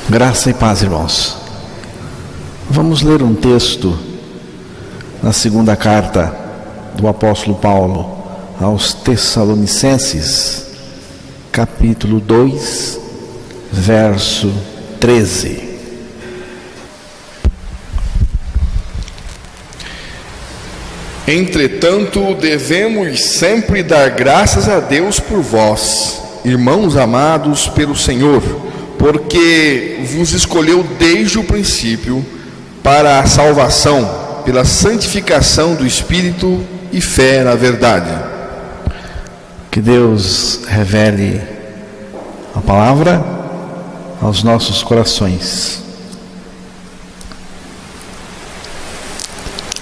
Graça e paz, irmãos. Vamos ler um texto na segunda carta do apóstolo Paulo aos Tessalonicenses, capítulo 2, verso 13. Entretanto, devemos sempre dar graças a Deus por vós, irmãos amados pelo Senhor, porque vos escolheu desde o princípio para a salvação, pela santificação do Espírito e fé na verdade. Que Deus revele a palavra aos nossos corações.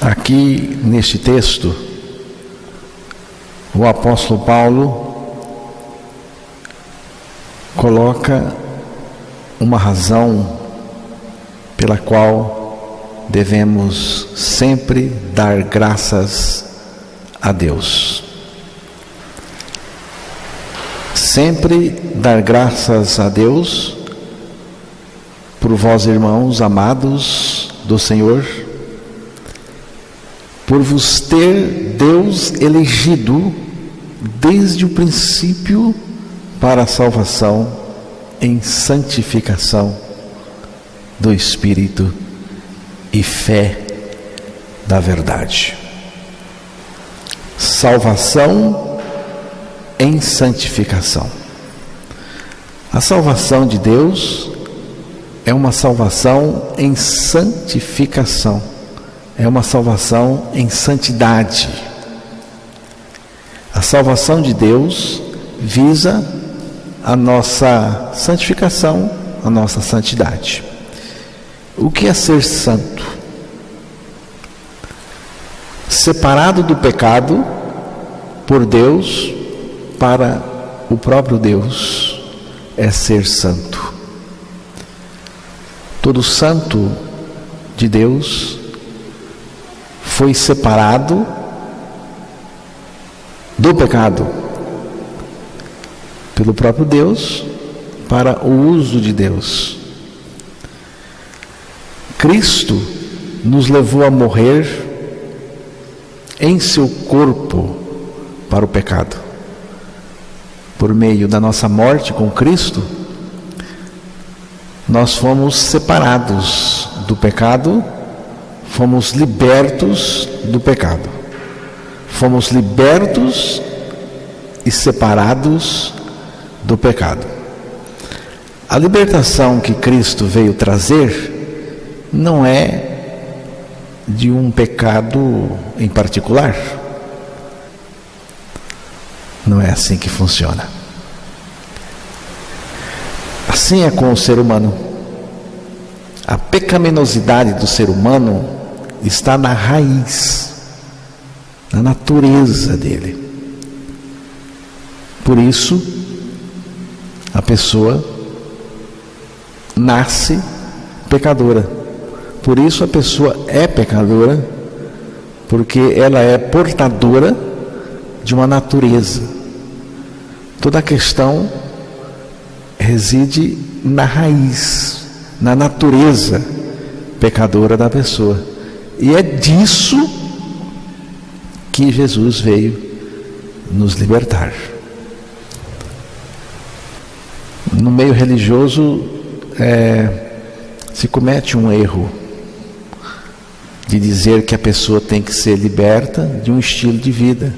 Aqui neste texto, o apóstolo Paulo coloca uma razão pela qual devemos sempre dar graças a Deus. Sempre dar graças a Deus por vós, irmãos amados do Senhor, por vos ter Deus elegido desde o princípio para a salvação em santificação do Espírito e fé da verdade. Salvação em santificação. A salvação de Deus é uma salvação em santificação. É uma salvação em santidade. A salvação de Deus visa a nossa santificação, a nossa santidade. O que é ser santo? Separado do pecado por Deus para o próprio Deus é ser santo. Todo santo de Deus foi separado do pecado pelo próprio Deus para o uso de Deus. Cristo nos levou a morrer em seu corpo para o pecado. Por meio da nossa morte com Cristo, nós fomos separados do pecado, fomos libertos do pecado. Fomos libertos e separados do pecado. A libertação que Cristo veio trazer não é de um pecado em particular. Não é assim que funciona. Assim é com o ser humano. A pecaminosidade do ser humano está na raiz, na natureza dele. Por isso, a pessoa nasce pecadora. Por isso a pessoa é pecadora, porque ela é portadora de uma natureza. Toda a questão reside na raiz, na natureza pecadora da pessoa. E é disso que Jesus veio nos libertar. No meio religioso se comete um erro de dizer que a pessoa tem que ser liberta de um estilo de vida,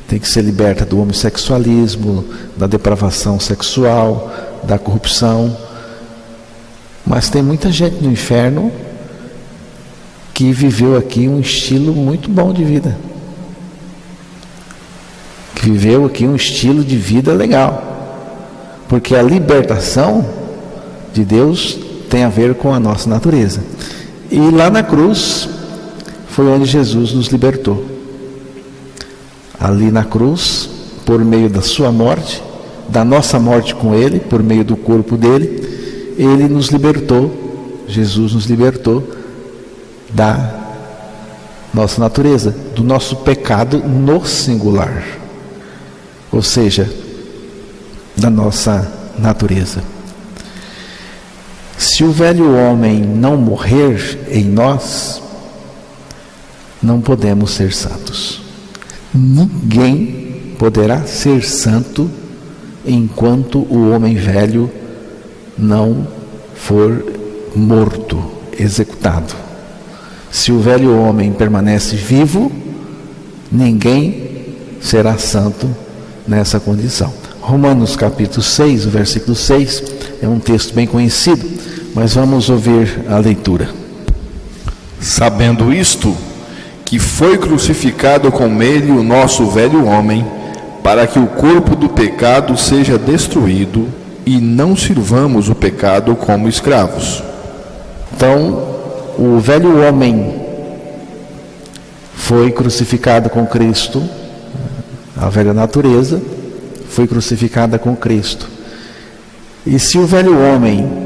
tem que ser liberta do homossexualismo, da depravação sexual, da corrupção. Mas tem muita gente no inferno que viveu aqui um estilo muito bom de vida, que viveu aqui um estilo de vida legal. Porque a libertação de Deus tem a ver com a nossa natureza. E lá na cruz foi onde Jesus nos libertou. Ali na cruz, por meio da sua morte, da nossa morte com Ele, por meio do corpo dele, Ele nos libertou, Jesus nos libertou da nossa natureza, do nosso pecado no singular. Ou seja, da nossa natureza. Se o velho homem não morrer em nós, não podemos ser santos. Ninguém poderá ser santo enquanto o homem velho não for morto, executado. Se o velho homem permanece vivo, ninguém será santo nessa condição. Romanos capítulo 6, o versículo 6, é um texto bem conhecido, mas vamos ouvir a leitura. Sabendo isto, que foi crucificado com ele o nosso velho homem, para que o corpo do pecado seja destruído, e não sirvamos o pecado como escravos. Então, o velho homem foi crucificado com Cristo, a velha natureza foi crucificada com Cristo. E se o velho homem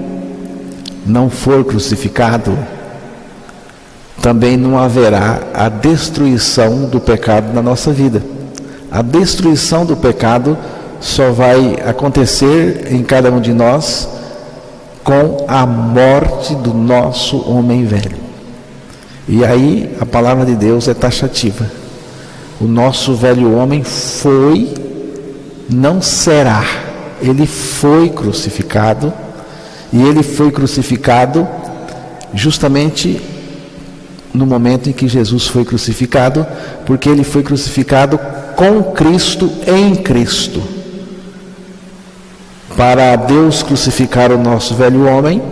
não for crucificado, também não haverá a destruição do pecado na nossa vida. A destruição do pecado só vai acontecer em cada um de nós com a morte do nosso homem velho. E aí a palavra de Deus é taxativa. O nosso velho homem foi, não será. Ele foi crucificado, e ele foi crucificado justamente no momento em que Jesus foi crucificado, porque ele foi crucificado com Cristo, em Cristo. Para Deus crucificar o nosso velho homem,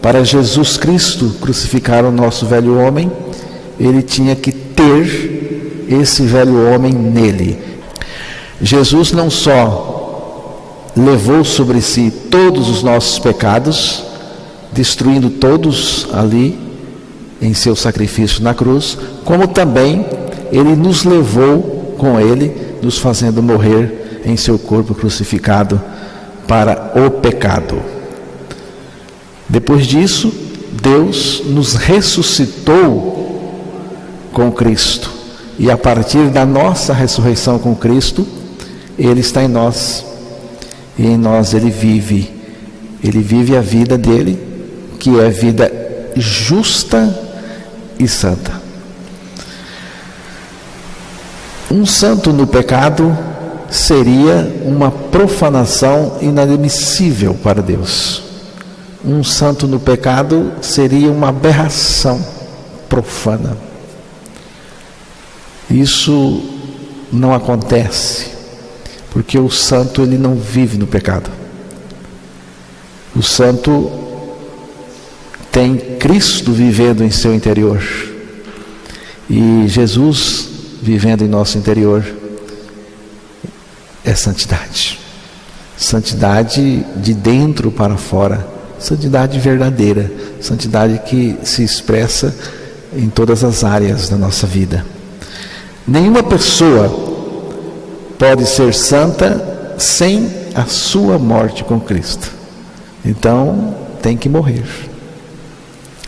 para Jesus Cristo crucificar o nosso velho homem, ele tinha que ter esse velho homem nele. Jesus não só levou sobre si todos os nossos pecados, destruindo todos ali em seu sacrifício na cruz, como também ele nos levou com ele, nos fazendo morrer em seu corpo crucificado para o pecado. Depois disso, Deus nos ressuscitou com Cristo, e a partir da nossa ressurreição com Cristo, ele está em nós, e em nós ele vive a vida dele, que é vida justa e santa. Um santo no pecado seria uma profanação inadmissível para Deus. Um santo no pecado seria uma aberração profana. Isso não acontece, porque o santo ele não vive no pecado. O santo tem Cristo vivendo em seu interior, e Jesus vivendo em nosso interior é santidade. Santidade de dentro para fora, santidade verdadeira, santidade que se expressa em todas as áreas da nossa vida. Nenhuma pessoa pode ser santa sem a sua morte com Cristo. Então tem que morrer.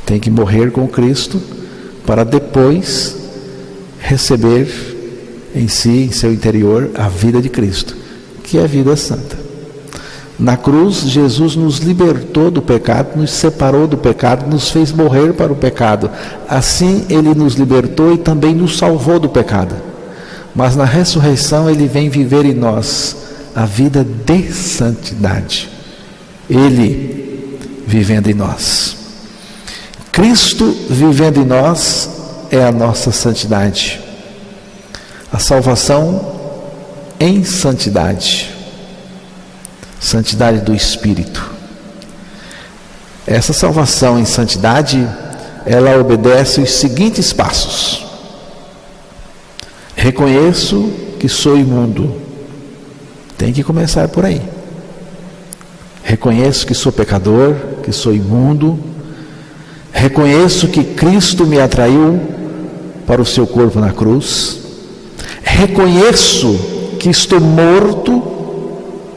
Tem que morrer com Cristo para depois receber em si, em seu interior, a vida de Cristo, que é a vida santa. Na cruz, Jesus nos libertou do pecado, nos separou do pecado, nos fez morrer para o pecado. Assim, ele nos libertou e também nos salvou do pecado. Mas na ressurreição, ele vem viver em nós a vida de santidade. Ele vivendo em nós. Cristo vivendo em nós é a nossa santidade. A salvação em santidade. Santidade do Espírito. Essa salvação em santidade, ela obedece os seguintes passos. Reconheço que sou imundo. Tem que começar por aí. Reconheço que sou pecador, que sou imundo. Reconheço que Cristo me atraiu para o seu corpo na cruz. Reconheço que estou morto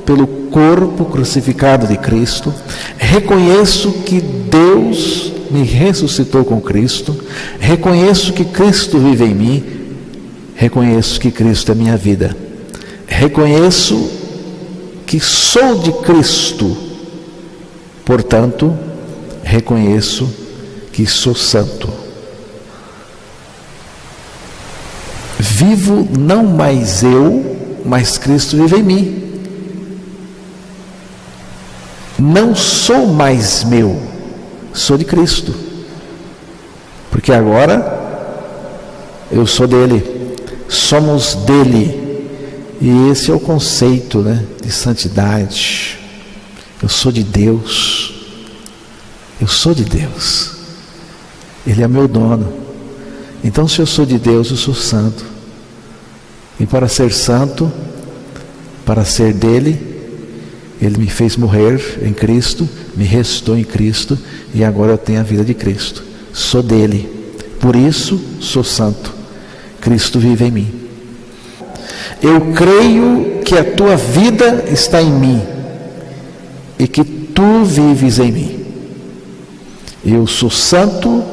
pelo corpo crucificado de Cristo. Reconheço que Deus me ressuscitou com Cristo. Reconheço que Cristo vive em mim. Reconheço que Cristo é minha vida. Reconheço que sou de Cristo. Portanto, reconheço que sou santo. Vivo não mais eu, mas Cristo vive em mim. Não sou mais meu, sou de Cristo. Porque agora eu sou dele, somos dele. E esse é o conceito, de santidade. Eu sou de Deus. Eu sou de Deus. Ele é meu dono. Então, se eu sou de Deus, eu sou santo. E para ser santo, para ser dele, ele me fez morrer em Cristo, me ressuscitou em Cristo, e agora eu tenho a vida de Cristo. Sou dele. Por isso, sou santo. Cristo vive em mim. Eu creio que a tua vida está em mim e que tu vives em mim. Eu sou santo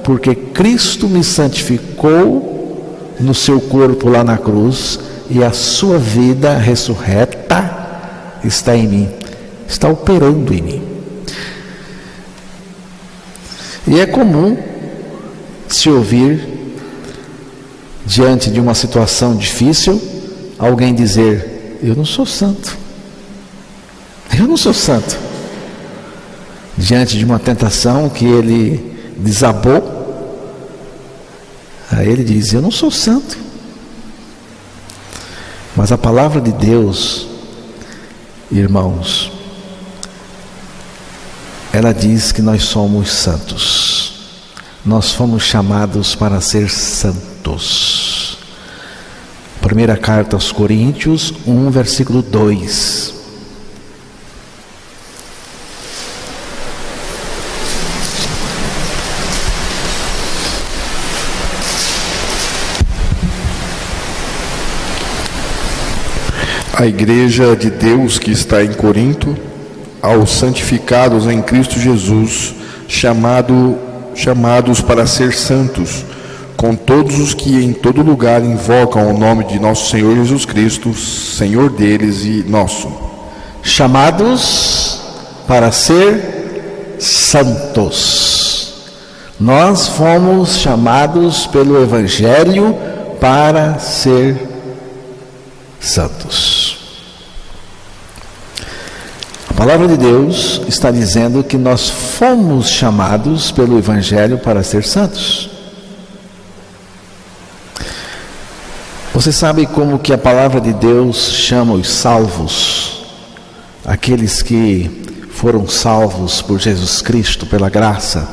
porque Cristo me santificou no seu corpo lá na cruz, e a sua vida ressurreta está em mim, está operando em mim. E é comum se ouvir, diante de uma situação difícil, alguém dizer: eu não sou santo. Eu não sou santo. Diante de uma tentação que ele desabou, aí ele diz: eu não sou santo. Mas a palavra de Deus, irmãos, ela diz que nós somos santos. Nós fomos chamados para ser santos. Primeira carta aos Coríntios 1, versículo 2. A igreja de Deus que está em Corinto, aos santificados em Cristo Jesus, chamados para ser santos, com todos os que em todo lugar invocam o nome de nosso Senhor Jesus Cristo, Senhor deles e nosso. Chamados para ser santos. Nós fomos chamados pelo Evangelho para ser santos. A palavra de Deus está dizendo que nós fomos chamados pelo Evangelho para ser santos. Você sabe como que a palavra de Deus chama os salvos? Aqueles que foram salvos por Jesus Cristo, pela graça,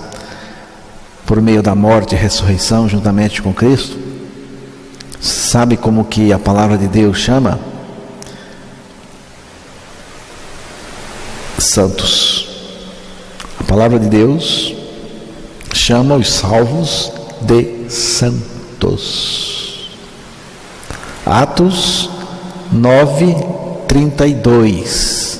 por meio da morte e ressurreição juntamente com Cristo. Sabe como que a palavra de Deus chama? Santos. A palavra de Deus chama os salvos de santos. Atos 9:32.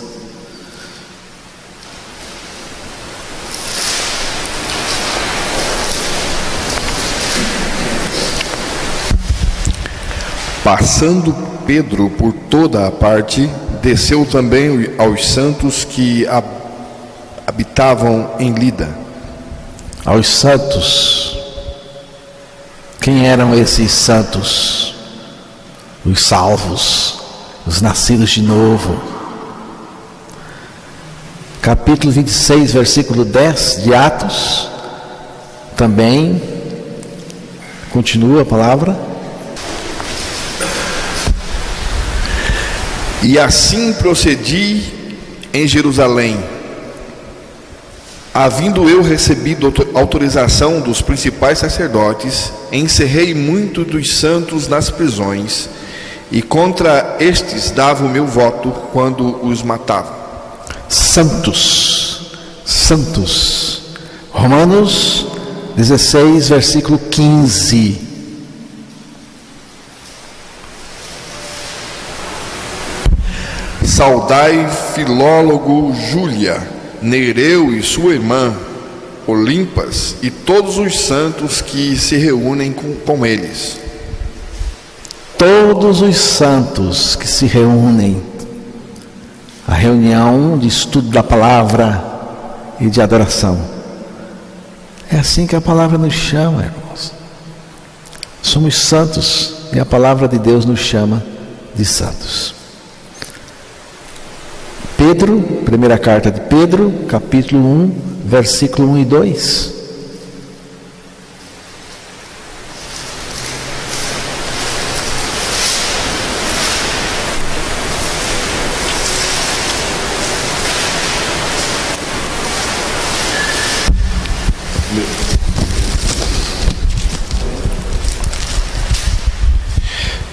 Passando Pedro por toda a parte, desceu também aos santos que habitavam em Lida. Aos santos. Quem eram esses santos? Os salvos, os nascidos de novo. Capítulo 26, versículo 10 de Atos, também continua a palavra. E assim procedi em Jerusalém, havendo eu recebido autorização dos principais sacerdotes, encerrei muito dos santos nas prisões, e contra estes dava o meu voto quando os matava. Santos, santos. Romanos 16, versículo 15. Saudai Filólogo, Júlia, Nereu e sua irmã, Olimpas, e todos os santos que se reúnem com eles. Todos os santos que se reúnem, a reunião de estudo da palavra e de adoração. É assim que a palavra nos chama, irmãos. Somos santos e a palavra de Deus nos chama de santos. Pedro, primeira carta de Pedro, capítulo 1, versículo 1 e 2.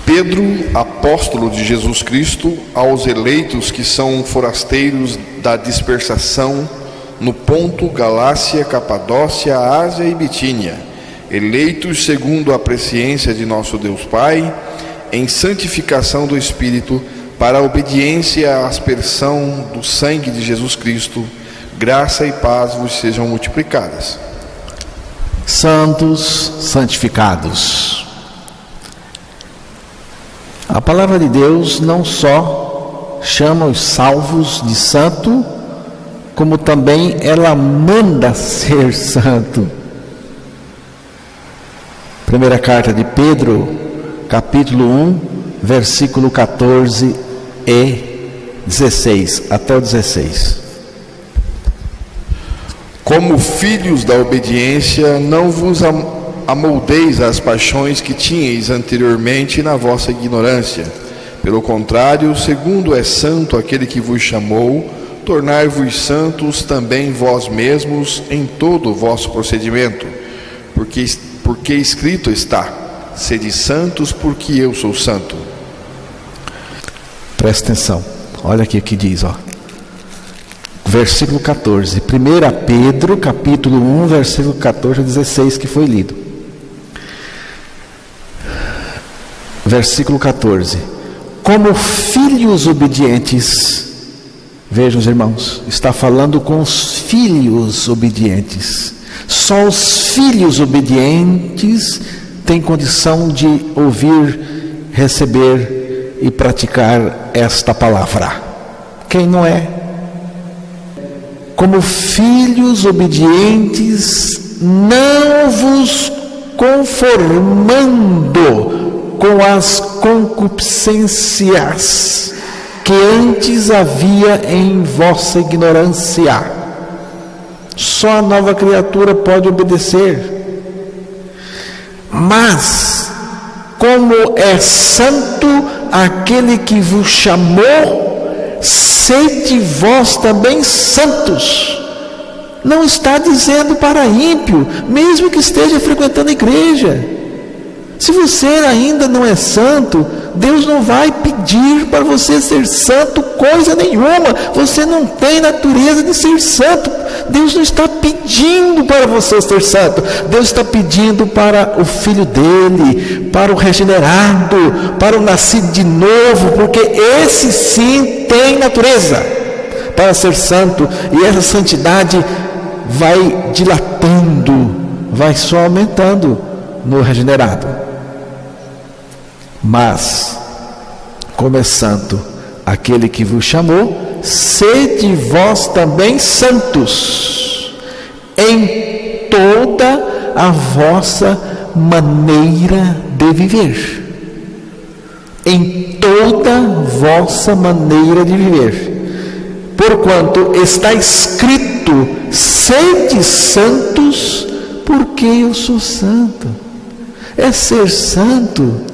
Pedro, apóstolo de Jesus Cristo, aos eleitos que são forasteiros da dispersação no Ponto, Galácia, Capadócia, Ásia e Bitínia, eleitos segundo a presciência de nosso Deus Pai, em santificação do Espírito, para a obediência à aspersão do sangue de Jesus Cristo, graça e paz vos sejam multiplicadas. Santos, santificados. A palavra de Deus não só chama os salvos de santo, como também ela manda ser santo. Primeira carta de Pedro, capítulo 1, versículo 14 e 16, até o 16. Como filhos da obediência, não vos amoldeis às paixões que tinhais anteriormente na vossa ignorância. Pelo contrário, segundo é santo aquele que vos chamou, tornai-vos santos também vós mesmos em todo o vosso procedimento. Porque escrito está: sede santos, porque eu sou santo. Presta atenção, olha aqui o que diz, ó. Versículo 14, 1 Pedro, capítulo 1, versículo 14 a 16, que foi lido. Versículo 14: como filhos obedientes, vejam os irmãos, está falando com os filhos obedientes. Só os filhos obedientes têm condição de ouvir, receber e praticar esta palavra. Quem não é? Como filhos obedientes, não vos conformando com as concupiscências que antes havia em vossa ignorância. Só a nova criatura pode obedecer. Mas, como é santo aquele que vos chamou, sede vós também santos. Não está dizendo para ímpio, mesmo que esteja frequentando a igreja. Se você ainda não é santo, Deus não vai pedir para você ser santo coisa nenhuma. Você não tem natureza de ser santo. Deus não está pedindo para você ser santo. Deus está pedindo para o filho dele, para o regenerado, para o nascido de novo, porque esse sim tem natureza para ser santo. E essa santidade vai dilatando, vai só aumentando no regenerado. Mas, como é santo aquele que vos chamou, sede vós também santos em toda a vossa maneira de viver. Em toda vossa maneira de viver. Porquanto está escrito: sede santos, porque eu sou santo. É ser santo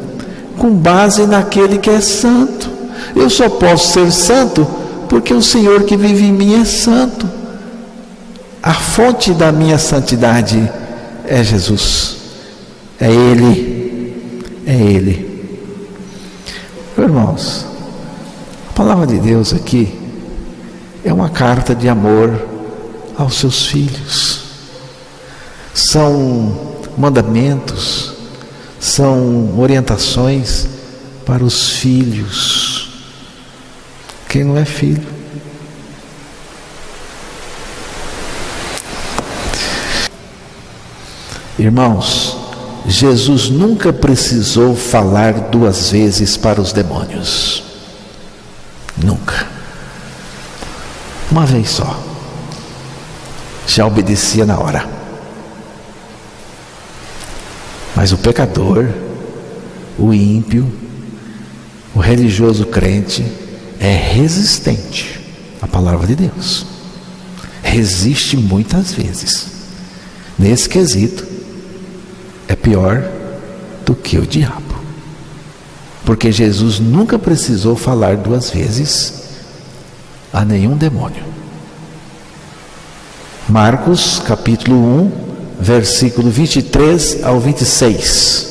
com base naquele que é santo. Eu só posso ser santo porque o Senhor que vive em mim é santo. A fonte da minha santidade é Jesus. É Ele. É Ele. Irmãos, a palavra de Deus aqui é uma carta de amor aos seus filhos. São mandamentos, são orientações para os filhos. Quem não é filho? Irmãos, Jesus nunca precisou falar duas vezes para os demônios. Nunca. Uma vez só. Já obedecia na hora. Mas o pecador, o ímpio, o religioso crente é resistente à palavra de Deus. Resiste muitas vezes. Nesse quesito, é pior do que o diabo. Porque Jesus nunca precisou falar 2 vezes a nenhum demônio. Marcos capítulo 1, versículo 23 ao 26.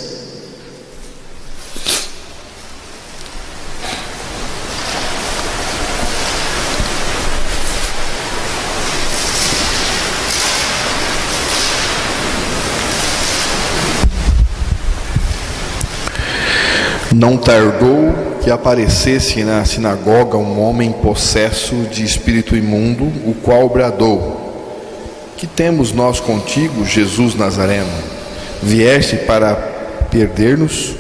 Não tardou que aparecesse na sinagoga um homem possesso de espírito imundo, o qual bradou: que temos nós contigo, Jesus Nazareno? Vieste para perder-nos?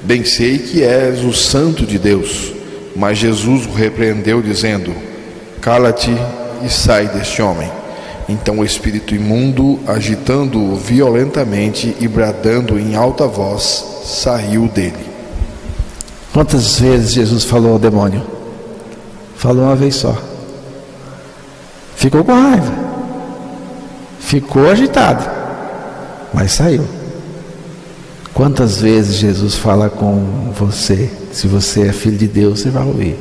Bem sei que és o Santo de Deus. Mas Jesus o repreendeu, dizendo: cala-te e sai deste homem. Então o espírito imundo, agitando-o violentamente e bradando em alta voz, saiu dele. Quantas vezes Jesus falou ao demônio? Falou uma vez só. Ficou com raiva, ficou agitado, mas saiu. Quantas vezes Jesus fala com você? Se você é filho de Deus, você vai ouvir.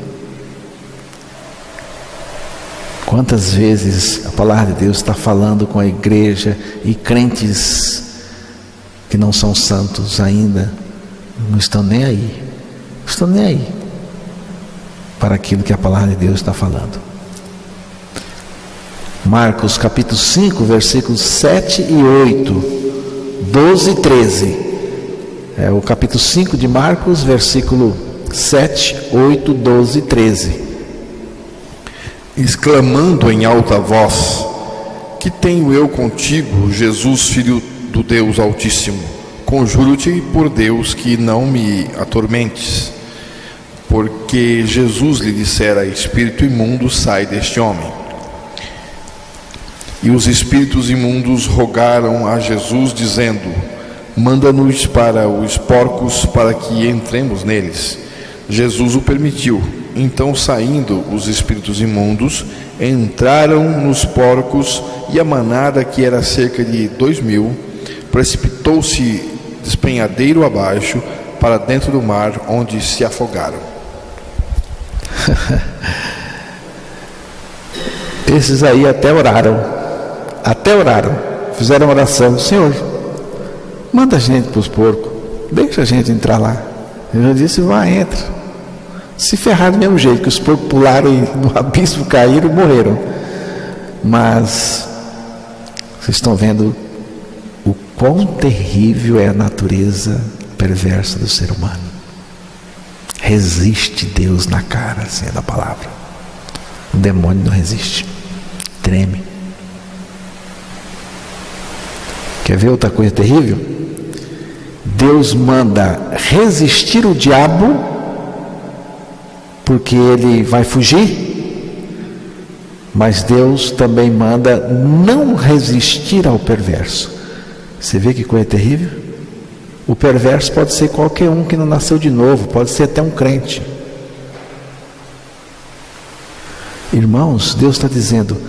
Quantas vezes a palavra de Deus está falando com a igreja e crentes que não são santos ainda não estão nem aí. Não estão nem aí para aquilo que a palavra de Deus está falando. Marcos capítulo 5, versículos 7 e 8, 12 e 13. É o capítulo 5 de Marcos, versículo 7, 8, 12 e 13. Exclamando em alta voz: que tenho eu contigo, Jesus, filho do Deus Altíssimo? Conjuro-te por Deus que não me atormentes. Porque Jesus lhe dissera: espírito imundo, sai deste homem. E os espíritos imundos rogaram a Jesus, dizendo: manda-nos para os porcos, para que entremos neles. Jesus o permitiu. Então, saindo os espíritos imundos, entraram nos porcos, e a manada, que era cerca de 2.000, precipitou-se despenhadeiro abaixo para dentro do mar, onde se afogaram. Esses aí até oraram, fizeram oração: Senhor, manda a gente para os porcos, deixa a gente entrar lá. Eu disse: vai, entra. Se ferrar do mesmo jeito, que os porcos pularam e no abismo caíram e morreram. Mas vocês estão vendo o quão terrível é a natureza perversa do ser humano. Resiste Deus na cara, assim é da palavra. O demônio não resiste, treme. Quer ver outra coisa terrível? Deus manda resistir o diabo, porque ele vai fugir, mas Deus também manda não resistir ao perverso. Você vê que coisa terrível? O perverso pode ser qualquer um que não nasceu de novo, pode ser até um crente. Irmãos, Deus está dizendo: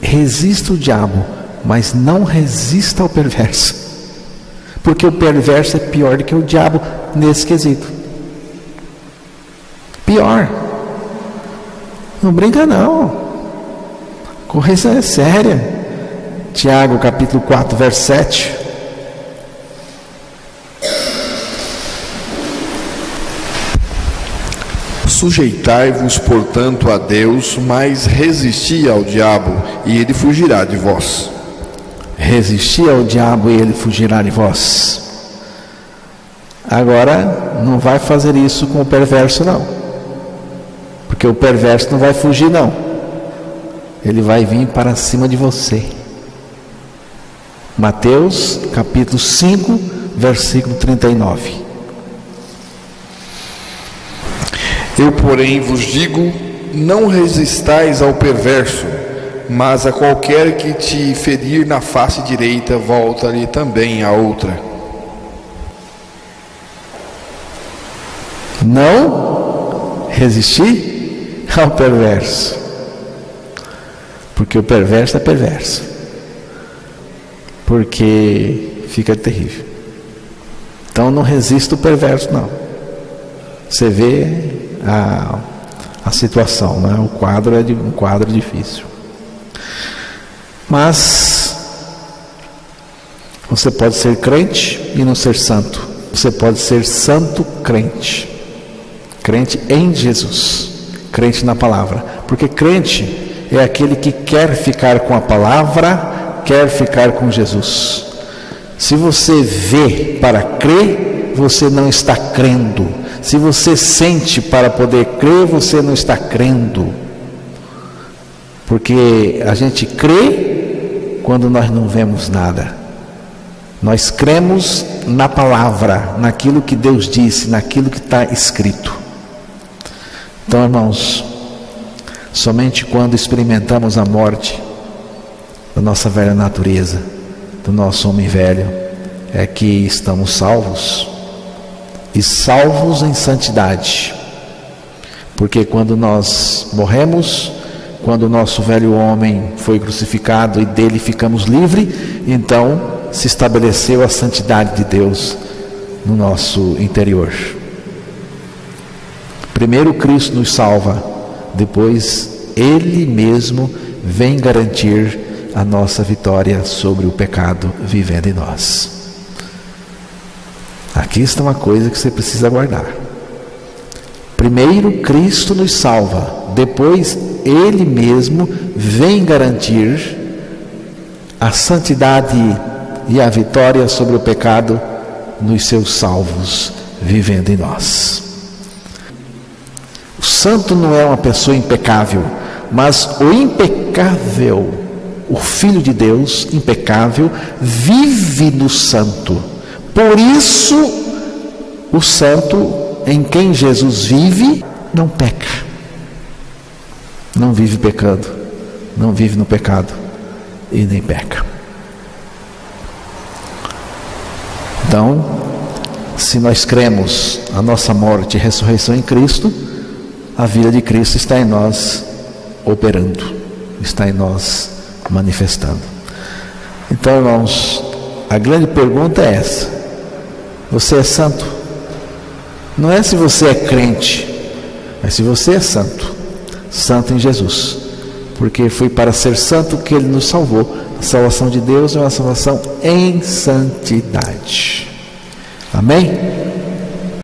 resista o diabo, mas não resista ao perverso, porque o perverso é pior do que o diabo nesse quesito. Pior. Não brinca não, a coisa é séria. Tiago capítulo 4, verso 7. Sujeitai-vos, portanto, a Deus, mas resisti ao diabo, e ele fugirá de vós. Resisti ao diabo e ele fugirá de vós. Agora, não vai fazer isso com o perverso não, porque o perverso não vai fugir não, ele vai vir para cima de você. Mateus capítulo 5, versículo 39. Eu, porém, vos digo: não resistais ao perverso, mas a qualquer que te ferir na face direita, volta-lhe também a outra. Não resistir ao perverso, porque o perverso é perverso, porque fica terrível. Então não resista o perverso, não. Você vê a situação, né? O quadro é um quadro difícil. Mas você pode ser crente e não ser santo. Você pode ser santo crente. Crente em Jesus. Crente na palavra. Porque crente é aquele que quer ficar com a palavra, quer ficar com Jesus. Se você vê para crer, você não está crendo. Se você sente para poder crer, você não está crendo. Porque a gente crê quando nós não vemos nada. Nós cremos na palavra, naquilo que Deus disse, naquilo que está escrito. Então, irmãos, somente quando experimentamos a morte da nossa velha natureza, do nosso homem velho, é que estamos salvos. E salvos em santidade. Porque quando nós morremos, quando o nosso velho homem foi crucificado e dele ficamos livres, então se estabeleceu a santidade de Deus no nosso interior. Primeiro Cristo nos salva, depois Ele mesmo vem garantir a nossa vitória sobre o pecado vivendo em nós. Aqui está uma coisa que você precisa guardar. Primeiro Cristo nos salva, depois Ele mesmo vem garantir a santidade e a vitória sobre o pecado nos seus salvos, vivendo em nós. O santo não é uma pessoa impecável, mas o impecável, o Filho de Deus impecável, vive no santo. Por isso, o santo em quem Jesus vive, não peca. Não vive pecando, não vive no pecado e nem peca. Então, se nós cremos a nossa morte e ressurreição em Cristo, a vida de Cristo está em nós operando, está em nós manifestando. Então, irmãos, a grande pergunta é essa: você é santo? Não é se você é crente, mas se você é santo. Santo em Jesus, porque foi para ser santo que Ele nos salvou. A salvação de Deus é uma salvação em santidade. Amém?